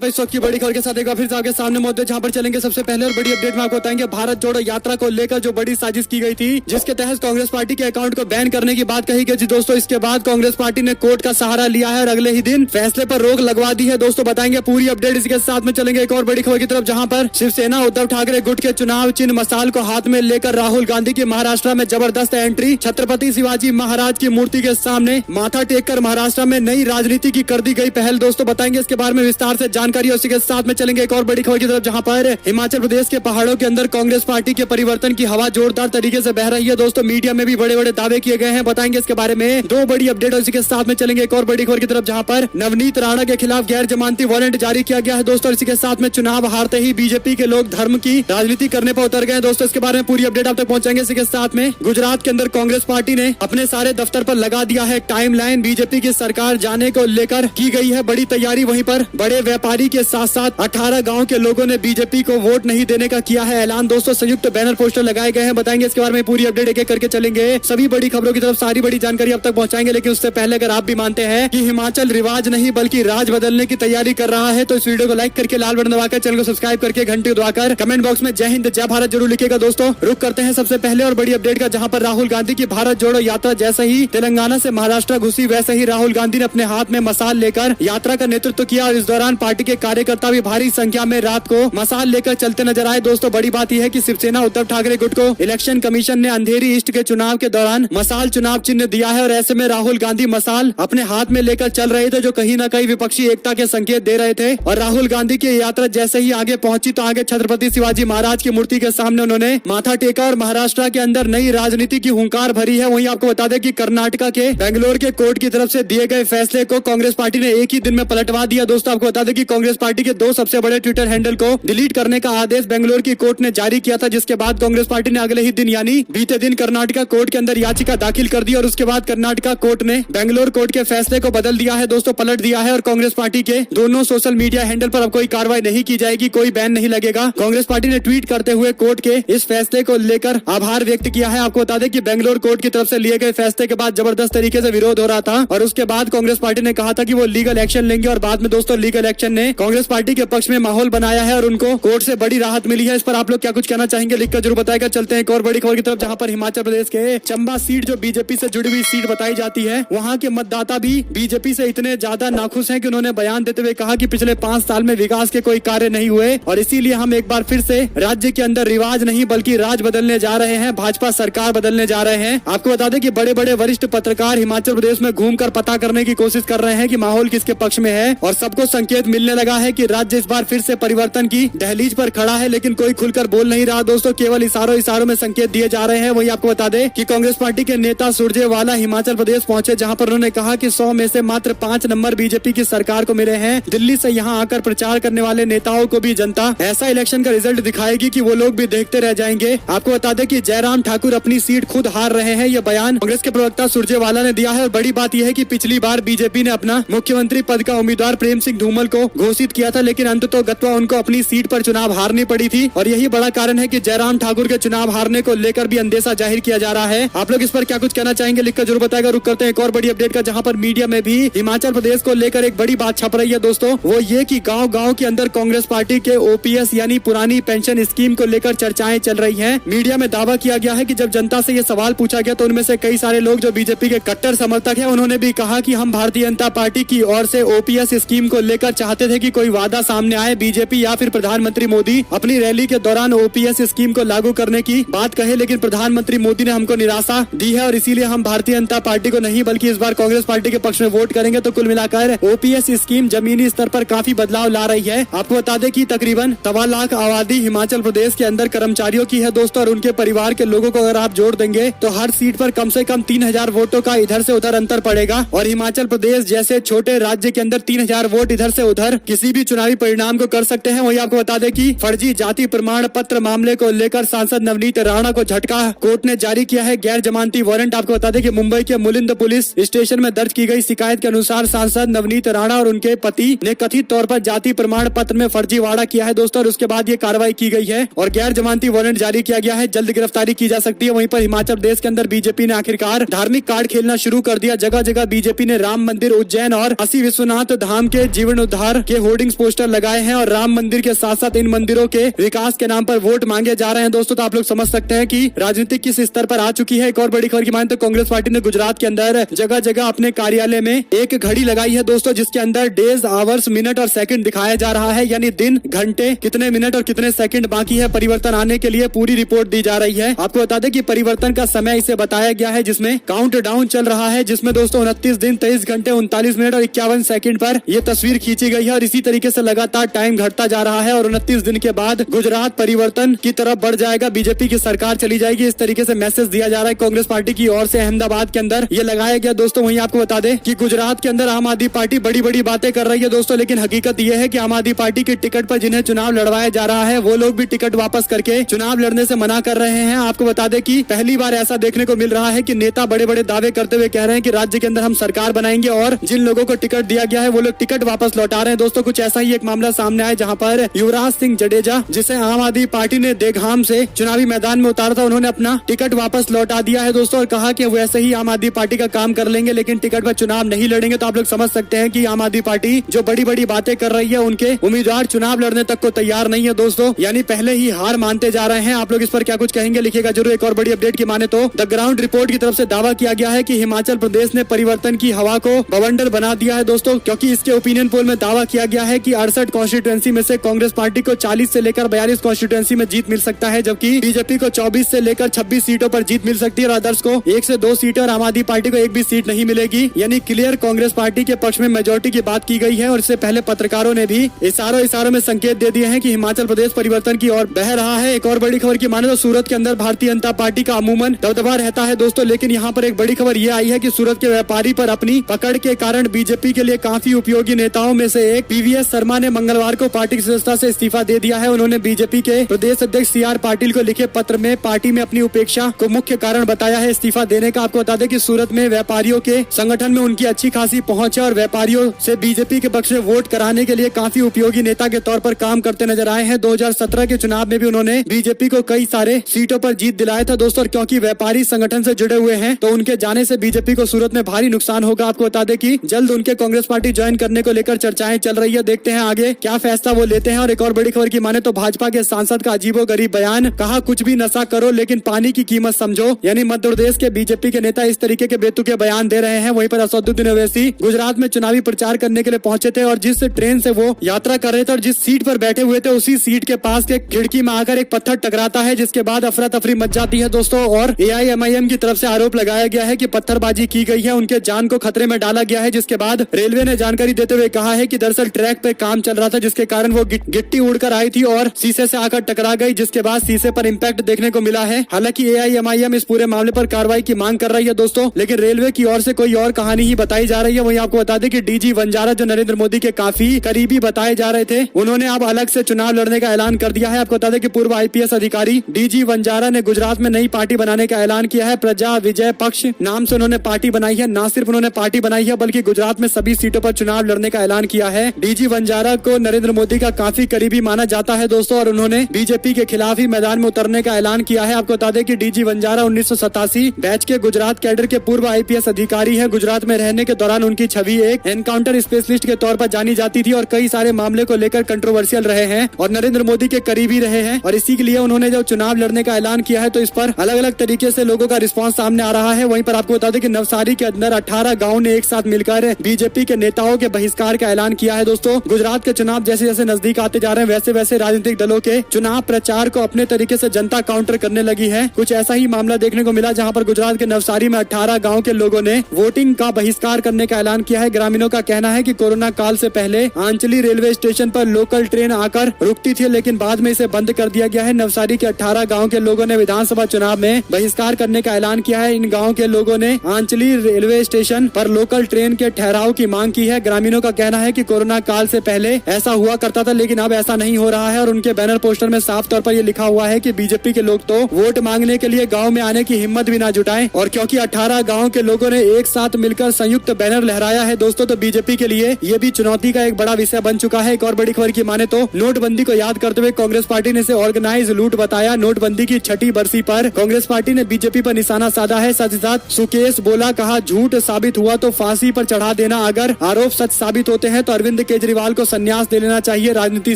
पर इस वक्त की बड़ी खबर के साथ एक बार फिर से आपके सामने मौजूद है, जहां पर चलेंगे सबसे पहले और बड़ी अपडेट में आपको बताएंगे भारत जोड़ो यात्रा को लेकर जो बड़ी साजिश की गई थी, जिसके तहत कांग्रेस पार्टी के अकाउंट को बैन करने की बात कही गई थी दोस्तों। इसके बाद कांग्रेस पार्टी ने कोर्ट का सहारा लिया है और अगले ही दिन फैसले पर रोक लगवा दी है दोस्तों। बताएंगे पूरी अपडेट। इसके साथ में चलेंगे एक और बड़ी खबर की तरफ, जहां पर शिवसेना उद्धव ठाकरे गुट के चुनाव चिन्ह मसाल को हाथ में लेकर राहुल गांधी की महाराष्ट्र में जबरदस्त एंट्री। छत्रपति शिवाजी महाराज की मूर्ति के सामने माथा टेककर महाराष्ट्र में नई राजनीति की कर दी गई पहल दोस्तों। बताएंगे इसके बारे में विस्तार से जानकारी। उसी के साथ में चलेंगे एक और बड़ी खबर की तरफ, जहां पर हिमाचल प्रदेश के पहाड़ों के अंदर कांग्रेस पार्टी के परिवर्तन की हवा जोरदार तरीके से बह रही है दोस्तों। मीडिया में भी बड़े बड़े दावे किए गए हैं, बताएंगे इसके बारे में दो बड़ी अपडेट। और इसी के साथ में चलेंगे एक और बड़ी खबर की तरफ, जहां पर नवनीत राणा के खिलाफ गैर जमानती वारंट जारी किया गया है दोस्तों। इसी के साथ में चुनाव हारते ही बीजेपी के लोग धर्म की राजनीति करने पर उतर गए दोस्तों। इसके बारे में पूरी अपडेट आप तक पहुंचाएंगे। इसी के साथ में गुजरात के अंदर कांग्रेस पार्टी ने अपने सारे दफ्तर पर लगा दिया है टाइमलाइन। बीजेपी की सरकार जाने को लेकर की गई है बड़ी तैयारी। वहीं पर बड़े व्यापारी के साथ साथ 18 गांव के लोगों ने बीजेपी को वोट नहीं देने का किया है ऐलान दोस्तों। संयुक्त बैनर पोस्टर लगाए गए हैं, बताएंगे इसके बारे में पूरी अपडेट एक एक करके चलेंगे। सभी बड़ी खबरों की तरफ सारी बड़ी जानकारी अब तक पहुंचाएंगे, लेकिन उससे पहले अगर आप भी मानते हैं कि हिमाचल रिवाज नहीं बल्कि राज बदलने की तैयारी कर रहा है तो इस वीडियो को लाइक करके लाल बटन दबाकर चैनल को सब्सक्राइब करके घंटी दबाकर कमेंट बॉक्स में जय हिंद जय भारत जरूर लिखेगा दोस्तों। रुक करते हैं सबसे पहले और बड़ी अपडेट का, जहां पर राहुल गांधी की भारत जोड़ो यात्रा जैसे ही तेलंगाना से महाराष्ट्र घुसी, वैसे ही राहुल गांधी ने अपने हाथ में मसाल लेकर यात्रा का नेतृत्व किया। और इस दौरान पार्टी के कार्यकर्ता भी भारी संख्या में रात को मसाल लेकर चलते नजर आए दोस्तों। बड़ी बात यह है कि शिवसेना उद्धव ठाकरे गुट को इलेक्शन कमीशन ने अंधेरी ईस्ट के चुनाव के दौरान मसाल चुनाव चिन्ह दिया है और ऐसे में राहुल गांधी मसाल अपने हाथ में लेकर चल रहे थे, जो कहीं न कहीं विपक्षी एकता के संकेत दे रहे थे। और राहुल गांधी की यात्रा जैसे ही आगे पहुंची तो आगे छत्रपति शिवाजी महाराज की मूर्ति के सामने उन्होंने माथा टेका और महाराष्ट्र के अंदर नई राजनीति की हुंकार भरी है। वहीं आपको बता दें कि कर्नाटका के बेंगलोर के कोर्ट की तरफ से दिए गए फैसले को कांग्रेस पार्टी ने एक ही दिन में पलटवा दिया दोस्तों। आपको बता दें कि कांग्रेस पार्टी के दो सबसे बड़े ट्विटर हैंडल को डिलीट करने का आदेश बेंगलोर की कोर्ट ने जारी किया था, जिसके बाद कांग्रेस पार्टी ने अगले ही दिन यानी बीते दिन कर्नाटका कोर्ट के अंदर याचिका दाखिल कर दी और उसके बाद कर्नाटका कोर्ट ने बेंगलोर कोर्ट के फैसले को बदल दिया है दोस्तों, पलट दिया है। और कांग्रेस पार्टी के दोनों सोशल मीडिया हैंडल पर अब कोई कार्रवाई नहीं की जाएगी, कोई बैन नहीं लगेगा। कांग्रेस पार्टी ने ट्वीट करते हुए कोर्ट के इस फैसले को लेकर आभार व्यक्त किया है। आपको बता दें कि बेंगलोर कोर्ट की तरफ से लिए गए फैसले के बाद जबरदस्त तरीके से विरोध हो रहा था और उसके बाद कांग्रेस पार्टी ने कहा था कि वो लीगल एक्शन लेंगे और बाद में दोस्तों लीगल एक्शन ने कांग्रेस पार्टी के पक्ष में माहौल बनाया है और उनको कोर्ट से बड़ी राहत मिली है। इस पर आप लोग क्या कुछ कहना चाहेंगे लिखकर जरूर बताएगा। चलते हैं एक और बड़ी खबर की तरफ, जहां पर हिमाचल प्रदेश के चंबा सीट जो बीजेपी से जुड़ी हुई सीट बताई जाती है, वहां के मतदाता भी बीजेपी से इतने ज्यादा नाखुश हैं कि उन्होंने बयान देते हुए कहा कि पिछले 5 साल में विकास के कोई कार्य नहीं हुए और इसीलिए हम एक बार फिर से राज्य के अंदर रिवाज नहीं बल्कि राज बदलने जा रहे हैं, भाजपा सरकार बदलने जा रहे हैं। आपको बता दें कि बड़े बड़े वरिष्ठ पत्रकार हिमाचल प्रदेश में घूमकर पता करने की कोशिश कर रहे हैं कि माहौल किसके पक्ष में है और सबको संकेत मिलने लगा है कि राज्य इस बार फिर से परिवर्तन की दहलीज पर खड़ा है, लेकिन कोई खुलकर बोल नहीं रहा दोस्तों, केवल इशारों में संकेत दिए जा रहे हैं। वहीं आपको बता दें कि कांग्रेस पार्टी के नेता सुरजेवाला हिमाचल प्रदेश पहुंचे, जहां पर उन्होंने कहा कि 100 में से मात्र 5 नंबर बीजेपी की सरकार को मिले हैं। दिल्ली से यहां आकर प्रचार करने वाले नेताओं को भी जनता ऐसा इलेक्शन का रिजल्ट दिखाएगी कि वो लोग भी देखते रह जाएंगे। आपको बता दें कि जयराम ठाकुर अपनी सीट खुद हार रहे हैं, यह बयान कांग्रेस के प्रवक्ता सुरजेवाला ने दिया है। और बड़ी बात यह है कि पिछली बार बीजेपी ने अपना मुख्यमंत्री पद का उम्मीदवार प्रेम सिंह धूमल को घोषित किया था, लेकिन अंततोगत्वा उनको अपनी सीट पर चुनाव हारनी पड़ी थी और यही बड़ा कारण है कि जयराम ठाकुर के चुनाव हारने को लेकर भी अंदेशा जाहिर किया जा रहा है। आप लोग इस पर क्या कुछ कहना चाहेंगे लिखकर जरूर बताएगा। रुक करते हैं एक और बड़ी अपडेट का, जहां पर मीडिया में भी हिमाचल प्रदेश को लेकर एक बड़ी बात छप रही है दोस्तों। वो ये कि गांव-गांव के अंदर कांग्रेस पार्टी के ओपीएस यानी पुरानी पेंशन स्कीम को लेकर चर्चाएं चल रही हैं। मीडिया में दावा किया गया है कि जब जनता से ये सवाल पूछा गया तो उनमें से कई सारे लोग जो बीजेपी के कट्टर समर्थक हैं, उन्होंने भी कहा कि हम भारतीय जनता पार्टी की ओर से ओपीएस स्कीम को लेकर चाहते थे कि कोई वादा सामने आए, बीजेपी या फिर प्रधानमंत्री मोदी अपनी रैली के दौरान ओपीएस स्कीम को लागू करने की बात कहे, लेकिन प्रधानमंत्री मोदी ने हमको निराशा दी है और इसीलिए हम भारतीय जनता पार्टी को नहीं बल्कि इस बार कांग्रेस पार्टी के पक्ष में वोट करेंगे। तो कुल मिलाकर ओपीएस स्कीम जमीनी स्तर पर काफी बदलाव ला रही है। आपको बता दें कि तकरीबन 1.25 लाख आबादी हिमाचल प्रदेश के अंदर कर्मचारियों की है दोस्तों और उनके परिवार के लोगों को अगर आप जोड़ देंगे तो हर सीट पर कम से कम 3000 वोटों का इधर से उधर अंतर पड़ेगा। और हिमाचल प्रदेश जैसे छोटे राज्य के अंदर 3000 वोट इधर से उधर किसी भी चुनावी परिणाम को कर सकते हैं। वहीं आपको बता दें कि फर्जी जाति प्रमाण पत्र मामले को लेकर सांसद नवनीत राणा को झटका कोर्ट ने जारी किया है गैर जमानती वारंट। आपको बता दें कि मुंबई के मुलिंद पुलिस स्टेशन में दर्ज की गई शिकायत के अनुसार सांसद नवनीत राणा और उनके पति ने कथित तौर पर जाति प्रमाण पत्र में फर्जीवाड़ा किया है दोस्तों और उसके बाद ये कार्रवाई की गई है और गैर जमानती वारंट जारी किया गया है। जल्द गिरफ्तारी की जा सकती है। वहीं पर हिमाचल प्रदेश के अंदर बीजेपी ने आखिरकार धार्मिक कार्ड खेलना शुरू कर दिया। जगह जगह बीजेपी ने राम मंदिर, उज्जैन और काशी विश्वनाथ धाम के जीर्णोद्धार के ये होर्डिंग्स पोस्टर लगाए हैं और राम मंदिर के साथ साथ इन मंदिरों के विकास के नाम पर वोट मांगे जा रहे हैं दोस्तों। तो आप लोग समझ सकते हैं कि राजनीति किस स्तर पर आ चुकी है। एक और बड़ी खबर की माने तो कांग्रेस पार्टी ने गुजरात के अंदर जगह जगह अपने कार्यालय में एक घड़ी लगाई है दोस्तों, जिसके अंदर डेज, आवर्स, मिनट और सेकंड दिखाया जा रहा है, यानी दिन, घंटे, कितने मिनट और कितने सेकंड बाकी है परिवर्तन आने के लिए, पूरी रिपोर्ट दी जा रही है। आपको बता दें कि परिवर्तन का समय इसे बताया गया है, जिसमें काउंट डाउन चल रहा है, जिसमें दोस्तों 29 दिन, 23 घंटे, 39 मिनट और 51 सेकंड पर यह तस्वीर खींची गई है और इसी तरीके से लगातार टाइम घटता जा रहा है और 29 दिन के बाद गुजरात परिवर्तन की तरफ बढ़ जाएगा, बीजेपी की सरकार चली जाएगी। इस तरीके से मैसेज दिया जा रहा है कांग्रेस पार्टी की ओर से अहमदाबाद के अंदर ये लगाया गया दोस्तों। वहीं आपको बता दें कि गुजरात के अंदर आम आदमी पार्टी बड़ी बड़ी बातें कर रही है दोस्तों, लेकिन हकीकत यह है कि आम आदमी पार्टी की टिकट पर जिन्हें चुनाव लड़वाया जा रहा है वो लोग भी टिकट वापस करके चुनाव लड़ने से मना कर रहे हैं। आपको बता दें कि पहली बार ऐसा देखने को मिल रहा है कि नेता बड़े बड़े दावे करते हुए कह रहे हैं कि राज्य के अंदर हम सरकार बनाएंगे और जिन लोगों को टिकट दिया गया है वो लोग टिकट वापस लौटा रहे हैं दोस्तों। कुछ ऐसा ही एक मामला सामने आया जहां पर युवराज सिंह जडेजा, जिसे आम आदमी पार्टी ने देघाम से चुनावी मैदान में उतारा था, उन्होंने अपना टिकट वापस लौटा दिया है दोस्तों और कहा कि वैसे ही आम आदमी पार्टी का काम कर लेंगे लेकिन टिकट पर चुनाव नहीं लड़ेंगे। तो आप लोग समझ सकते हैं कि आम आदमी पार्टी जो बड़ी बड़ी बातें कर रही है उनके उम्मीदवार चुनाव लड़ने तक को तैयार नहीं है दोस्तों, यानी पहले ही हार मानते जा रहे हैं। आप लोग इस पर क्या कुछ कहेंगे लिखिएगा जरूर। एक और बड़ी अपडेट की माने तो द ग्राउंड रिपोर्ट की तरफ से दावा किया गया है कि हिमाचल प्रदेश ने परिवर्तन की हवा को बवंडर बना दिया है दोस्तों, क्योंकि इसके ओपिनियन पोल में दावा किया गया है कि 68 कॉन्स्टिट्यूएंसी में से कांग्रेस पार्टी को 40 से लेकर 42 कॉन्स्टिट्यूएंसी में जीत मिल सकता है, जबकि बीजेपी को 24 से लेकर 26 सीटों पर जीत मिल सकती है और अदर्स को 1 से 2 सीटें और आम आदमी पार्टी को एक भी सीट नहीं मिलेगी, यानी क्लियर कांग्रेस पार्टी के पक्ष में मेजोरिटी की बात की गई है। और इससे पहले पत्रकारों ने भी इशारों में संकेत दे दिए हैं कि हिमाचल प्रदेश परिवर्तन की ओर बह रहा है। एक और बड़ी खबर की माने तो सूरत के अंदर भारतीय जनता पार्टी का अमूमन दबदबा रहता है दोस्तों, लेकिन यहाँ पर एक बड़ी खबर यह आई है कि सूरत के व्यापारी पर अपनी पकड़ के कारण बीजेपी के लिए काफी उपयोगी नेताओं में से एक पीवीएस शर्मा ने मंगलवार को पार्टी की सदस्यता से इस्तीफा दे दिया है। उन्होंने बीजेपी के प्रदेश अध्यक्ष CR पाटिल को लिखे पत्र में पार्टी में अपनी उपेक्षा को मुख्य कारण बताया है इस्तीफा देने का। आपको बता दें कि सूरत में व्यापारियों के संगठन में उनकी अच्छी खासी पहुंच है और व्यापारियों से बीजेपी के पक्ष में वोट कराने के लिए काफी उपयोगी नेता के तौर पर काम करते नजर आए हैं। 2017 के चुनाव में भी उन्होंने बीजेपी को कई सारे सीटों पर जीत दिलाया था दोस्तों, और क्योंकि व्यापारी संगठन से जुड़े हुए हैं तो उनके जाने से बीजेपी को सूरत में भारी नुकसान होगा। आपको बता दें कि जल्द उनके कांग्रेस पार्टी ज्वाइन करने को लेकर चर्चाएं चल रही है, देखते हैं आगे क्या फैसला वो लेते हैं। और एक और बड़ी खबर की माने तो भाजपा के सांसद का अजीबोगरीब बयान, कहा कुछ भी नशा करो लेकिन पानी की कीमत समझो, यानी मध्य प्रदेश के बीजेपी के नेता इस तरीके के बेतुके बयान दे रहे हैं। वहीं पर असदुद्दीन ओवैसी गुजरात में चुनावी प्रचार करने के लिए पहुंचे थे और जिस ट्रेन से वो यात्रा कर रहे थे और जिस सीट पर बैठे हुए थे उसी सीट के पास के खिड़की में आकर एक पत्थर टकराता है, जिसके बाद अफरा तफरी मच जाती है दोस्तों। और AIMIM की तरफ से आरोप लगाया गया है कि पत्थरबाजी की गई है, उनके जान को खतरे में डाला गया है, जिसके बाद रेलवे ने जानकारी देते हुए कहा है कि दरअसल ट्रैक पे काम चल रहा था जिसके कारण वो गिट्टी उड़कर आई थी और शीशे से आकर टकरा गई, जिसके बाद शीशे पर इम्पैक्ट देखने को मिला है। हालांकि AIMIM इस पूरे मामले पर कार्रवाई की मांग कर रही है दोस्तों, लेकिन रेलवे की ओर से कोई और कहानी ही बताई जा रही है। वहीं आपको बता दें कि DG वंजारा जो नरेंद्र मोदी के काफी करीबी बताए जा रहे थे, उन्होंने अब अलग से चुनाव लड़ने का ऐलान कर दिया है। आपको बता दें कि पूर्व IPS अधिकारी DG वंजारा ने गुजरात में नई पार्टी बनाने का ऐलान किया है। प्रजा विजय पक्ष नाम से उन्होंने पार्टी बनाई है। न सिर्फ उन्होंने पार्टी बनाई है बल्कि गुजरात में सभी सीटों पर चुनाव लड़ने का ऐलान किया है। DG वंजारा को नरेंद्र मोदी का काफी करीबी माना जाता है दोस्तों, और उन्होंने बीजेपी के खिलाफ ही मैदान में उतरने का ऐलान किया है। आपको बता दें कि DG वंजारा 1987 बैच के गुजरात कैडर के पूर्व IPS अधिकारी है। गुजरात में रहने के दौरान उनकी छवि एक एनकाउंटर स्पेशलिस्ट के तौर पर जानी जाती थी और कई सारे मामले को लेकर कंट्रोवर्शियल रहे हैं और नरेंद्र मोदी के करीबी रहे हैं, और इसी के लिए उन्होंने जब चुनाव लड़ने का ऐलान किया है तो इस पर अलग अलग तरीके से लोगों का रिस्पांस सामने आ रहा है। वहीं पर आपको बता दें कि नवसारी के अंदर 18 गाँव ने एक साथ मिलकर बीजेपी के नेताओं के बहिष्कार का ऐलान किया है दोस्तों। गुजरात के चुनाव जैसे जैसे नजदीक आते जा रहे हैं वैसे वैसे राजनीतिक दलों के चुनाव प्रचार को अपने तरीके से जनता काउंटर करने लगी है। कुछ ऐसा ही मामला देखने को मिला जहां पर गुजरात के नवसारी में 18 गांव के लोगों ने वोटिंग का बहिष्कार करने का ऐलान किया है। ग्रामीणों का कहना है कि कोरोना काल से पहले आंचली रेलवे स्टेशन पर लोकल ट्रेन आकर रुकती थी, लेकिन बाद में इसे बंद कर दिया गया है। नवसारी के 18 गाँव के लोगों ने विधानसभा चुनाव में बहिष्कार करने का ऐलान किया है। इन गाँव के लोगों ने आंचली रेलवे स्टेशन पर लोकल ट्रेन के ठहराव की मांग की है। ग्रामीणों का कहना है कि कोरोना काल से पहले ऐसा हुआ करता था लेकिन अब ऐसा नहीं हो रहा है, और उनके बैनर पोस्टर में साफ तौर पर यह लिखा हुआ है कि बीजेपी के लोग तो वोट मांगने के लिए गांव में आने की हिम्मत भी ना जुटाएं, और क्योंकि 18 गांव के लोगों ने एक साथ मिलकर संयुक्त बैनर लहराया है दोस्तों, तो बीजेपी के लिए ये भी चुनौती का एक बड़ा विषय बन चुका है। एक और बड़ी खबर की माने तो नोटबंदी को याद करते हुए कांग्रेस पार्टी ने इसे ऑर्गेनाइज लूट बताया। नोटबंदी की 6ठी बरसी पर कांग्रेस पार्टी ने बीजेपी पर निशाना साधा है। साथ ही साथ सुकेश बोला, कहा झूठ साबित हुआ तो फांसी पर चढ़ा देना, अगर आरोप सच साबित होते हैं तो अरविंद अरविंद केजरीवाल को संन्यास ले लेना चाहिए राजनीति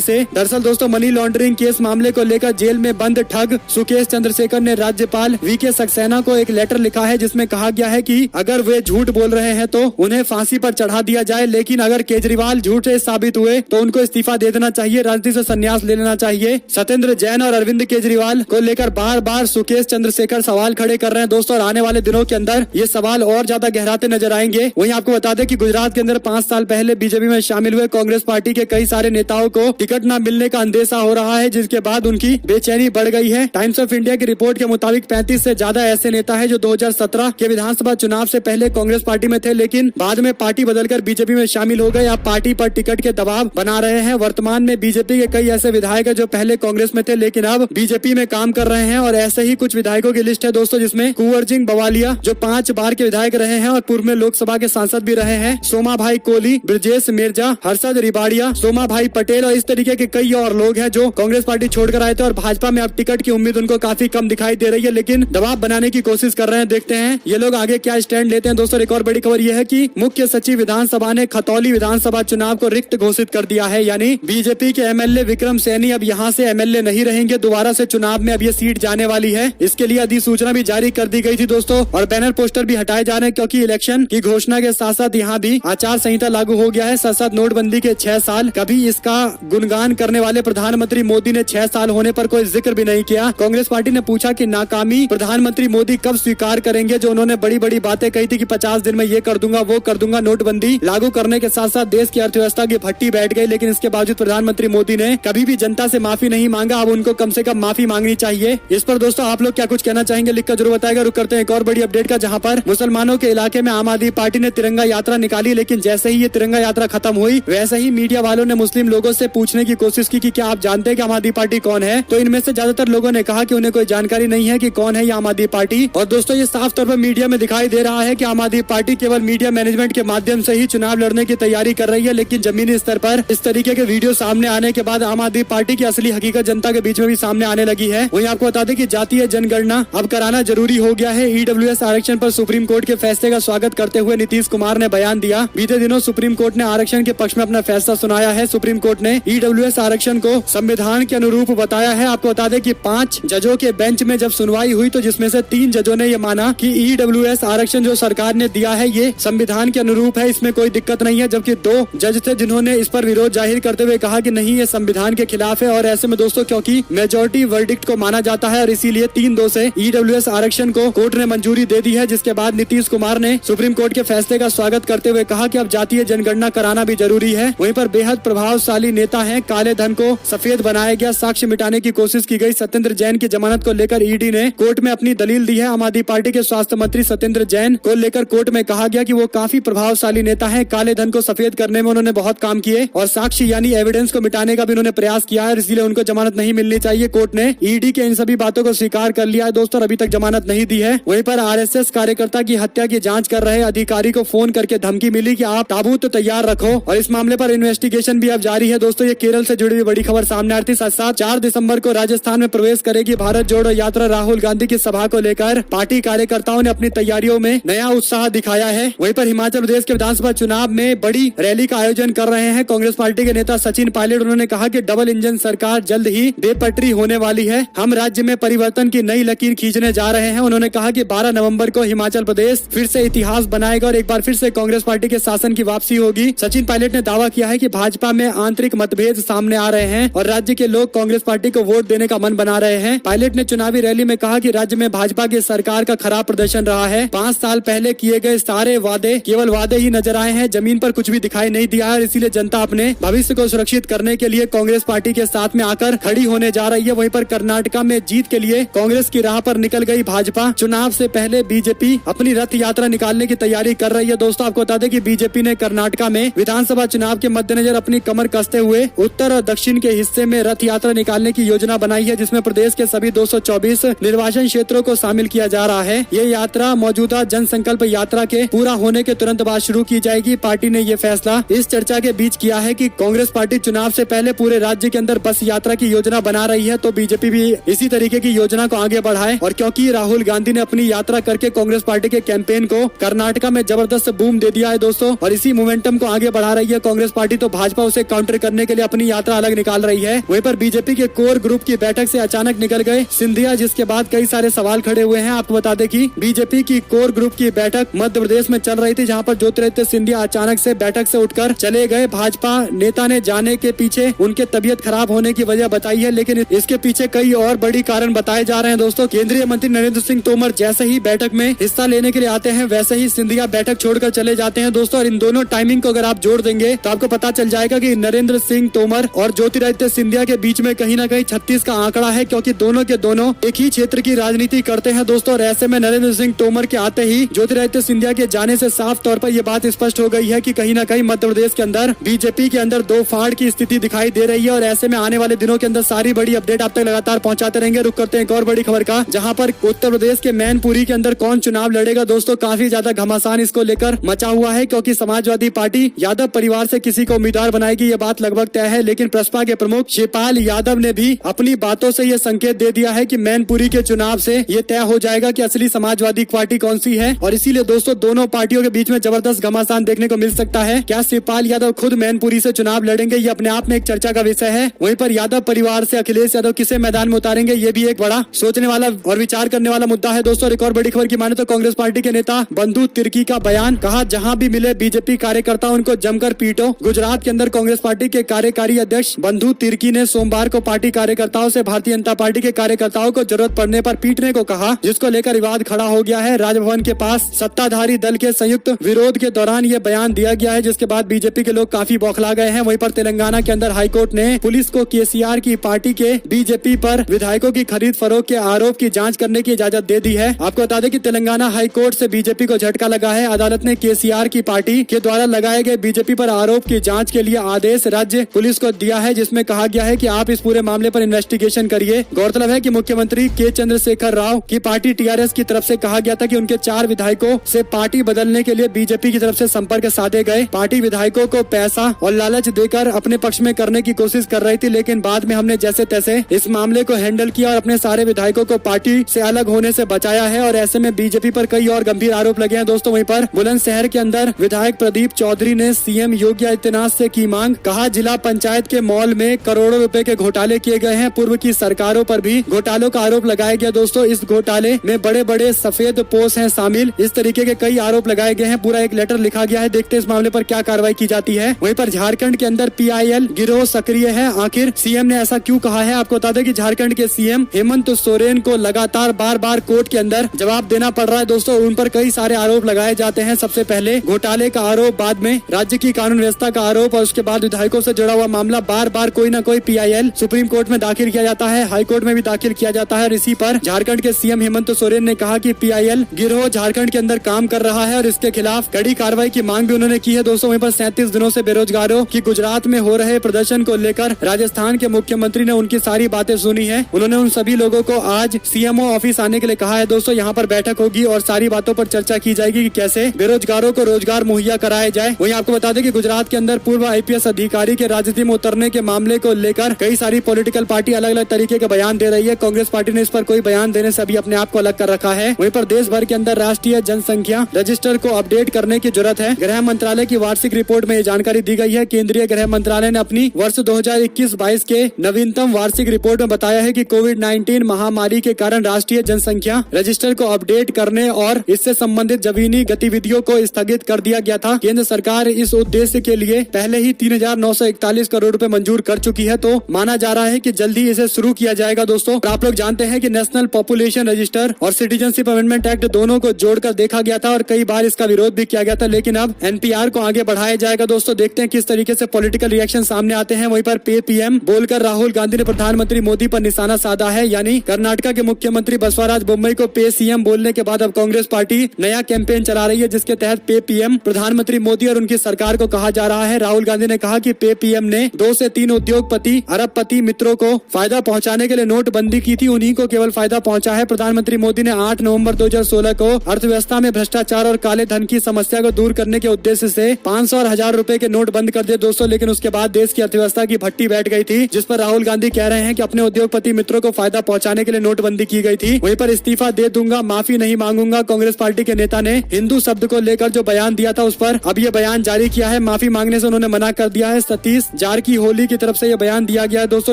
से। दरअसल दोस्तों मनी लॉन्ड्रिंग केस मामले को लेकर जेल में बंद ठग सुकेश चंद्रशेखर ने राज्यपाल वीके सक्सेना को एक लेटर लिखा है, जिसमें कहा गया है कि अगर वे झूठ बोल रहे हैं तो उन्हें फांसी पर चढ़ा दिया जाए, लेकिन अगर केजरीवाल झूठे साबित हुए तो उनको इस्तीफा दे देना चाहिए, राजनीति से संन्यास ले लेना चाहिए। सत्येंद्र जैन और अरविंद केजरीवाल को लेकर बार बार सुकेश चंद्रशेखर सवाल खड़े कर रहे हैं दोस्तों, और आने वाले दिनों के अंदर ये सवाल और ज्यादा गहराते नजर आएंगे। वहीं आपको बता दें कि गुजरात के अंदर 5 साल पहले बीजेपी में शामिल हुए कांग्रेस पार्टी के कई सारे नेताओं को टिकट न मिलने का अंदेशा हो रहा है, जिसके बाद उनकी बेचैनी बढ़ गई है। टाइम्स ऑफ इंडिया की रिपोर्ट के मुताबिक 35 से ज्यादा ऐसे नेता है जो 2017 के विधानसभा चुनाव से पहले कांग्रेस पार्टी में थे, लेकिन बाद में पार्टी बदलकर बीजेपी में शामिल हो गए। अब पार्टी पर टिकट के दबाव बना रहे हैं। वर्तमान में बीजेपी के कई ऐसे विधायक है जो पहले कांग्रेस में थे लेकिन अब बीजेपी में काम कर रहे हैं, और ऐसे ही कुछ विधायकों की लिस्ट है दोस्तों, जिसमें कुंवर सिंह बवालिया जो 5 बार के विधायक रहे हैं और पूर्व में लोकसभा के सांसद भी रहे हैं, सोमा भाई कोहली, ब्रजेश मिर्जा, हर्षद रिबाड़िया, सोमा भाई पटेल और इस तरीके के कई और लोग हैं जो कांग्रेस पार्टी छोड़कर आए थे, और भाजपा में अब टिकट की उम्मीद उनको काफी कम दिखाई दे रही है, लेकिन दबाव बनाने की कोशिश कर रहे हैं। देखते हैं ये लोग आगे क्या स्टैंड लेते हैं। दोस्तों एक और बड़ी खबर यह है कि मुख्य सचिव विधानसभा ने खतौली विधानसभा चुनाव को रिक्त घोषित कर दिया है, यानी बीजेपी के एमएलए विक्रम सैनी अब यहाँ से एमएलए नहीं रहेंगे, दोबारा से चुनाव में अब ये सीट जाने वाली है। इसके लिए अधिसूचना भी जारी कर दी गई थी दोस्तों, और बैनर पोस्टर भी हटाए जा रहे हैं, क्योंकि इलेक्शन की घोषणा के साथ साथ यहाँ भी आचार संहिता लागू हो गया है। साथ साथ नोटबंदी के 6 साल, कभी इसका गुणगान करने वाले प्रधानमंत्री मोदी ने 6 साल होने पर कोई जिक्र भी नहीं किया। कांग्रेस पार्टी ने पूछा कि नाकामी प्रधानमंत्री मोदी कब स्वीकार करेंगे, जो उन्होंने बड़ी बड़ी बातें कही थी कि 50 दिन में ये कर दूंगा वो कर दूंगा। नोटबंदी लागू करने के साथ साथ देश की अर्थव्यवस्था की भट्टी बैठ गई, लेकिन इसके बावजूद प्रधानमंत्री मोदी ने कभी भी जनता से माफी नहीं मांगा। अब उनको कम से कम माफी मांगनी चाहिए। इस पर दोस्तों आप लोग क्या कुछ कहना चाहेंगे लिखकर जरूर बताएगा। रुक करते हैं एक और बड़ी अपडेट का, जहां पर मुसलमानों के इलाके में आम आदमी पार्टी ने तिरंगा यात्रा निकाली, लेकिन जैसे ही ये तिरंगा यात्रा खत्म हुई वैसे ही मीडिया वालों ने मुस्लिम लोगों से पूछने की कोशिश की कि क्या आप जानते हैं कि आम आदमी पार्टी कौन है। तो इनमें से ज्यादातर लोगों ने कहा कि उन्हें कोई जानकारी नहीं है कि कौन है ये आम आदमी पार्टी। और दोस्तों ये साफ तौर पर मीडिया में दिखाई दे रहा है कि आम आदमी पार्टी केवल मीडिया मैनेजमेंट के माध्यम से ही चुनाव लड़ने की तैयारी कर रही है, लेकिन जमीनी स्तर पर इस तरीके के वीडियो सामने आने के बाद आम आदमी पार्टी की असली हकीकत जनता के बीच में भी सामने आने लगी है। वहीं आपको बता दें कि जातीय जनगणना अब कराना जरूरी हो गया है। ईडब्ल्यूएस आरक्षण पर सुप्रीम कोर्ट के फैसले का स्वागत करते हुए नीतीश कुमार ने बयान दिया। बीते दिनों सुप्रीम कोर्ट ने आरक्षण के पक्ष में अपना फैसला सुनाया है। सुप्रीम कोर्ट ने ईडब्ल्यूएस आरक्षण को संविधान के अनुरूप बताया है। आपको बता दें कि 5 जजों के बेंच में जब सुनवाई हुई तो जिसमें से 3 जजों ने ये माना कि ईडब्ल्यूएस आरक्षण जो सरकार ने दिया है ये संविधान के अनुरूप है, इसमें कोई दिक्कत नहीं है, जबकि 2 जज थे जिन्होंने इस पर विरोध जाहिर करते हुए कहा कि नहीं ये संविधान के खिलाफ है। और ऐसे में दोस्तों क्योंकि मेजोरिटी वर्डिक्ट को माना जाता है और इसीलिए 3-2 से ईडब्ल्यूएस आरक्षण को कोर्ट ने मंजूरी दे दी है, जिसके बाद नीतीश कुमार ने सुप्रीम कोर्ट के फैसले का स्वागत करते हुए कहा कि अब जातीय जनगणना कराना भी जरूरी है। वहीं पर बेहद प्रभावशाली नेता हैं, काले धन को सफेद बनाया गया, साक्ष्य मिटाने की कोशिश की गई। सत्येंद्र जैन की जमानत को लेकर ईडी ने कोर्ट में अपनी दलील दी है। आम आदमी पार्टी के स्वास्थ्य मंत्री सत्येंद्र जैन को लेकर कोर्ट में कहा गया कि वो काफी प्रभावशाली नेता है, काले धन को सफेद करने में उन्होंने बहुत काम किए और साक्ष्य यानी एविडेंस को मिटाने का भी उन्होंने प्रयास किया है, इसलिए उनको जमानत नहीं मिलनी चाहिए। कोर्ट ने ईडी के इन सभी बातों को स्वीकार कर लिया है दोस्तों, अभी तक जमानत नहीं दी है। वहीं पर आरएसएस कार्यकर्ता की हत्या की जांच कर रहे अधिकारी को फोन करके धमकी मिली कि आप ताबूत तैयार रखो, और इस मामले पर इन्वेस्टिगेशन भी अब जारी है दोस्तों। ये केरल से जुड़ी हुई बड़ी खबर सामने आ रही थी। साथ 4 दिसंबर को राजस्थान में प्रवेश करेगी भारत जोड़ो यात्रा। राहुल गांधी की सभा को लेकर पार्टी कार्यकर्ताओं ने अपनी तैयारियों में नया उत्साह दिखाया है। वहीं पर हिमाचल प्रदेश के विधानसभा चुनाव में बड़ी रैली का आयोजन कर रहे हैं कांग्रेस पार्टी के नेता सचिन पायलट। उन्होंने कहा कि डबल इंजन सरकार जल्द ही बेपटरी होने वाली है, हम राज्य में परिवर्तन की नई लकीर खींचने जा रहे हैं। उन्होंने कहा कि 12 नवंबर को हिमाचल प्रदेश फिर से इतिहास बनाएगा और एक बार फिर से कांग्रेस पार्टी के शासन की वापसी होगी। सचिन पायलट ने दावा किया है कि भाजपा में आंतरिक मतभेद सामने आ रहे हैं और राज्य के लोग कांग्रेस पार्टी को वोट देने का मन बना रहे हैं। पायलट ने चुनावी रैली में कहा कि राज्य में भाजपा की सरकार का खराब प्रदर्शन रहा है। 5 साल पहले किए गए सारे वादे केवल वादे ही नजर आए हैं, जमीन पर कुछ भी दिखाई नहीं दिया है। इसीलिए जनता अपने भविष्य को सुरक्षित करने के लिए कांग्रेस पार्टी के साथ में आकर खड़ी होने जा रही है। वहीं पर कर्नाटका में जीत के लिए कांग्रेस की राह पर निकल गई भाजपा। चुनाव से पहले बीजेपी अपनी रथ यात्रा निकालने की तैयारी कर रही है। दोस्तों आपको बता दें कि बीजेपी ने कर्नाटका में विधानसभा चुनाव के मद्देनजर अपनी कमर कसते हुए उत्तर और दक्षिण के हिस्से में रथ यात्रा निकालने की योजना बनाई है, जिसमें प्रदेश के सभी 224 निर्वाचन क्षेत्रों को शामिल किया जा रहा है। ये यात्रा मौजूदा जनसंकल्प यात्रा के पूरा होने के तुरंत बाद शुरू की जाएगी। पार्टी ने ये फैसला इस चर्चा के बीच किया है कि कांग्रेस पार्टी चुनाव से पहले पूरे राज्य के अंदर बस यात्रा की योजना बना रही है, तो बीजेपी भी इसी तरीके की योजना को आगे बढ़ाए। और क्योंकि राहुल गांधी ने अपनी यात्रा करके कांग्रेस पार्टी के कैंपेन को कर्नाटका में जबरदस्त बूम दे दिया है दोस्तों, और इसी मोमेंटम को आगे बढ़ा रही रही है कांग्रेस पार्टी, तो भाजपा उसे काउंटर करने के लिए अपनी यात्रा अलग निकाल रही है। वहीं पर बीजेपी के कोर ग्रुप की बैठक से अचानक निकल गए सिंधिया, जिसके बाद कई सारे सवाल खड़े हुए हैं। आपको बता दें कि बीजेपी की कोर ग्रुप की बैठक मध्य प्रदेश में चल रही थी, जहां पर ज्योतिरादित्य सिंधिया अचानक से बैठक से उठकर चले गए। भाजपा नेता ने जाने के पीछे उनके तबीयत खराब होने की वजह बताई है, लेकिन इसके पीछे कई और बड़ी कारण बताए जा रहे हैं। दोस्तों, केंद्रीय मंत्री नरेंद्र सिंह तोमर जैसे ही बैठक में हिस्सा लेने के लिए आते हैं, वैसे ही सिंधिया बैठक छोड़कर चले जाते हैं। दोस्तों, और इन दोनों टाइमिंग को अगर आप जोड़ देंगे तो आपको पता चल जाएगा कि नरेंद्र सिंह तोमर और ज्योतिरादित्य सिंधिया के बीच में कहीं न कहीं 36 का आंकड़ा है, क्योंकि दोनों के दोनों एक ही क्षेत्र की राजनीति करते हैं। दोस्तों, और ऐसे में नरेंद्र सिंह तोमर के आते ही ज्योतिरादित्य सिंधिया के जाने से साफ तौर पर यह बात स्पष्ट हो गई है कि कहीं न कहीं मध्य प्रदेश के अंदर बीजेपी के अंदर दो फाड़ की स्थिति दिखाई दे रही है। और ऐसे में आने वाले दिनों के अंदर सारी बड़ी अपडेट आप तक लगातार पहुंचाते रहेंगे। रुक करते हैं एक और बड़ी खबर का, जहां पर उत्तर प्रदेश के मैनपुरी के अंदर कौन चुनाव लड़ेगा। दोस्तों, काफी ज्यादा घमासान इसको लेकर मचा हुआ है, क्योंकि समाजवादी पार्टी यादव परिवार से किसी को उम्मीदवार बनाएगी, ये बात लगभग तय है। लेकिन प्रसपा के प्रमुख शिवपाल यादव ने भी अपनी बातों से ये संकेत दे दिया है कि मैनपुरी के चुनाव से ये तय हो जाएगा कि असली समाजवादी पार्टी कौन सी है। और इसीलिए दोस्तों, दोनों पार्टियों के बीच में जबरदस्त घमासान देखने को मिल सकता है। क्या शिवपाल यादव खुद मैनपुरी से चुनाव लड़ेंगे, ये अपने आप में एक चर्चा का विषय है। वहीं पर यादव परिवार से अखिलेश यादव किसे मैदान में उतारेंगे, ये भी एक बड़ा सोचने वाला और विचार करने वाला मुद्दा है। दोस्तों, एक और बड़ी खबर की माने तो कांग्रेस पार्टी के नेता बंधु तिर्की का बयान, कहा जहां भी मिले बीजेपी कार्यकर्ता उनको जमकर पीटो। गुजरात के अंदर कांग्रेस पार्टी के कार्यकारी अध्यक्ष बंधु तिर्की ने सोमवार को पार्टी कार्यकर्ताओं से भारतीय जनता पार्टी के कार्यकर्ताओं को जरूरत पड़ने पर पीटने को कहा, जिसको लेकर विवाद खड़ा हो गया है। राजभवन के पास सत्ताधारी दल के संयुक्त विरोध के दौरान ये बयान दिया गया है, जिसके बाद बीजेपी के लोग काफी बौखला गए हैं। वहीं पर तेलंगाना के अंदर हाईकोर्ट ने पुलिस को केसीआर की पार्टी के बीजेपी पर विधायकों की खरीद फरोख्त के आरोप की जांच करने की इजाजत दे दी है। आपको बता दें कि तेलंगाना हाईकोर्ट से बीजेपी को झटका लगा है। अदालत ने केसीआर की पार्टी के द्वारा लगाए गए बीजेपी पर आरोप की जांच के लिए आदेश राज्य पुलिस को दिया है, जिसमें कहा गया है कि आप इस पूरे मामले पर इन्वेस्टिगेशन करिए। गौरतलब है कि मुख्यमंत्री के चंद्रशेखर राव की पार्टी टीआरएस की तरफ से कहा गया था कि उनके 4 विधायकों से पार्टी बदलने के लिए बीजेपी की तरफ से संपर्क साधे गए। पार्टी विधायकों को पैसा और लालच देकर अपने पक्ष में करने की कोशिश कर रही थी, लेकिन बाद में हमने जैसे तैसे इस मामले को हैंडल किया और अपने सारे विधायकों को पार्टी से अलग होने से बचाया है। और ऐसे में बीजेपी पर कई और गंभीर आरोप लगे हैं। दोस्तों, वहीं पर बुलंदशहर के अंदर विधायक प्रदीप चौधरी ने सीएम योगी आदित्यनाथ से की मांग, कहा जिला पंचायत के मॉल में करोड़ों रुपए के घोटाले किए गए हैं। पूर्व की सरकारों पर भी घोटालों का आरोप लगाया गया। दोस्तों, इस घोटाले में बड़े बड़े सफेद पोष हैं शामिल, इस तरीके के कई आरोप लगाए गए हैं। पूरा एक लेटर लिखा गया है, देखते हैं इस मामले पर क्या कार्रवाई की जाती है। वहीं पर झारखंड के अंदर पीआईएल गिरोह सक्रिय है, आखिर सीएम ने ऐसा क्यों कहा है। आपको बता दें कि झारखंड के सीएम हेमंत सोरेन को लगातार बार बार कोर्ट के अंदर जवाब देना पड़ रहा है। दोस्तों, उन पर कई सारे आरोप लगाए जाते हैं। सबसे पहले घोटाले का आरोप, बाद में राज्य की कानून व्यवस्था का आरोप और उसके बाद विधायकों से जुड़ा हुआ मामला बार बार कोई न कोई पीआईएल सुप्रीम कोर्ट में दाखिल किया जाता है, हाई कोर्ट में भी दाखिल किया जाता है। और इसी पर झारखंड के सीएम हेमंत सोरेन ने कहा कि पीआईएल गिरोह झारखंड के अंदर काम कर रहा है और इसके खिलाफ कड़ी कार्रवाई की मांग भी उन्होंने की है। दोस्तों, वहीं पर 37 दिनों से बेरोजगारों की गुजरात में हो रहे प्रदर्शन को लेकर राजस्थान के मुख्यमंत्री ने उनकी सारी बातें सुनी है। उन्होंने उन सभी लोगों को आज सीएमओ ऑफिस आने के लिए कहा है। दोस्तों, यहाँ पर बैठक होगी और सारी बातों पर चर्चा की जाएगी कि कैसे बेरोजगारों को रोजगार मुहैया कराया जाए। वहीं आपको बता दें कि गुजरात के अंदर पूर्व आईपीएस अधिकारी के राजनीति में उतरने के मामले को लेकर कई सारी पॉलिटिकल पार्टी अलग अलग तरीके के बयान दे रही है। कांग्रेस पार्टी ने इस पर कोई बयान देने से अभी अपने आप को अलग कर रखा है। वहीं पर देश भर के अंदर राष्ट्रीय जनसंख्या रजिस्टर को अपडेट करने की जरूरत है। गृह मंत्रालय की वार्षिक रिपोर्ट में ये जानकारी दी गई है। केंद्रीय गृह मंत्रालय ने अपनी वर्ष 2021-22 के नवीनतम वार्षिक रिपोर्ट में बताया है कि कोविड-19 महामारी के कारण राष्ट्रीय जनसंख्या रजिस्टर को अपडेट करने और इससे संबंधित जमीनी गतिविधियों को स्थगित कर दिया गया था। केंद्र सरकार इस उद्देश्य के लिए पहले ही 3,941 करोड़ रुपए मंजूर कर चुकी है, तो माना जा रहा है कि जल्दी इसे शुरू किया जाएगा। दोस्तों, आप लोग जानते हैं कि नेशनल पॉपुलेशन रजिस्टर और सिटीजनशिप अमेंडमेंट एक्ट दोनों को जोड़कर देखा गया था और कई बार इसका विरोध भी किया गया था, लेकिन अब एनपीआर को आगे बढ़ाया जाएगा। दोस्तों, देखते हैं किस तरीके से पॉलिटिकल रिएक्शन सामने आते हैं। वहीं पर पे पीएम बोलकर राहुल गांधी ने प्रधानमंत्री मोदी पर निशाना साधा है, यानी कर्नाटका के मुख्यमंत्री बसवराज बोम्मई को पे सीएम बोलने के बाद अब कांग्रेस पार्टी नया कैंपेन चला रही है, जिसके तहत पे पीएम प्रधानमंत्री मोदी और उनकी सरकार को कहा जा रहा है। राहुल गांधी ने कहा कि पे पीएम ने 2 से 3 उद्योगपति अरबपति मित्रों को फायदा पहुंचाने के लिए नोटबंदी की थी, उन्हीं को केवल फायदा पहुंचा है। प्रधानमंत्री मोदी ने 8 नवंबर 2016 को अर्थव्यवस्था में भ्रष्टाचार और काले धन की समस्या को दूर करने के उद्देश्य से 500 और 1000 रुपए के नोट बंद कर दिए। दोस्तों, लेकिन उसके बाद देश की अर्थव्यवस्था की भट्टी बैठ गई थी, जिस पर राहुल गांधी कह रहे हैं कि अपने उद्योगपति मित्रों को फायदा पहुंचाने के लिए नोटबंदी की गई थी। वहीं पर इस्तीफा दे दूंगा, माफी नहीं मांगूंगा, कांग्रेस पार्टी के नेता ने हिंदू शब्द को लेकर जो बयान दिया था उस पर अब ये बयान जारी किया है। माफी मांगने से उन्होंने मना कर दिया है। सतीश जारकीहोली की तरफ से यह बयान दिया गया है। दोस्तों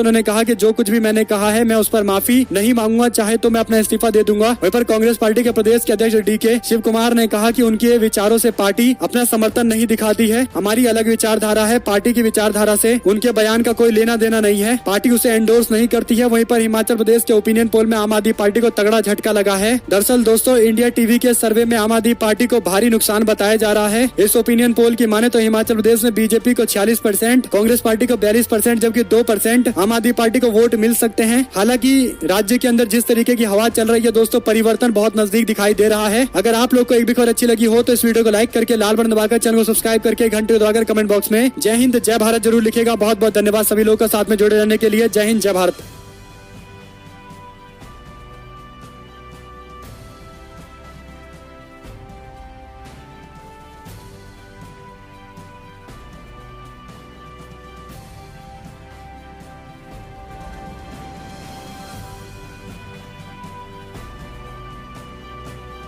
उन्होंने कहा कि जो कुछ भी मैंने कहा है मैं उस पर माफी नहीं मांगूंगा, चाहे तो मैं अपना इस्तीफा दे दूंगा। वहीं पर कांग्रेस पार्टी के प्रदेश के अध्यक्ष डीके शिव कुमार ने कहा कि उनके विचारों से पार्टी अपना समर्थन नहीं दिखाती है। हमारी अलग विचारधारा है, पार्टी की विचारधारा से उनके बयान का कोई लेना देना नहीं है, पार्टी उसे एंडोर्स नहीं करती है। वहीं पर हिमाचल प्रदेश के ओपिनियन पोल में आम आदमी पार्टी को तगड़ा झटका लगा है। दरअसल दोस्तों इंडिया टीवी के सर्वे में आम आदमी पार्टी को भारी नुकसान बताया जा रहा है। इस ओपिनियन पोल की माने तो हिमाचल प्रदेश में बीजेपी को 46%, कांग्रेस पार्टी को 42%, जबकि 2% आम आदमी पार्टी को वोट मिल सकते हैं। हालांकि राज्य के अंदर जिस तरीके की हवा चल रही है दोस्तों, परिवर्तन बहुत नजदीक दिखाई दे रहा है। अगर आप लोग को एक भी खबर अच्छी लगी हो तो इस वीडियो को लाइक करके, लाल बटन दबाकर, चैनल को सब्सक्राइब करके, घंटे को दबाकर कमेंट बॉक्स में जय हिंद जय भारत जरूर लिखेगा। बहुत बहुत धन्यवाद सभी लोगों का साथ में जुड़े रहने के लिए। जय हिंद जय भारत।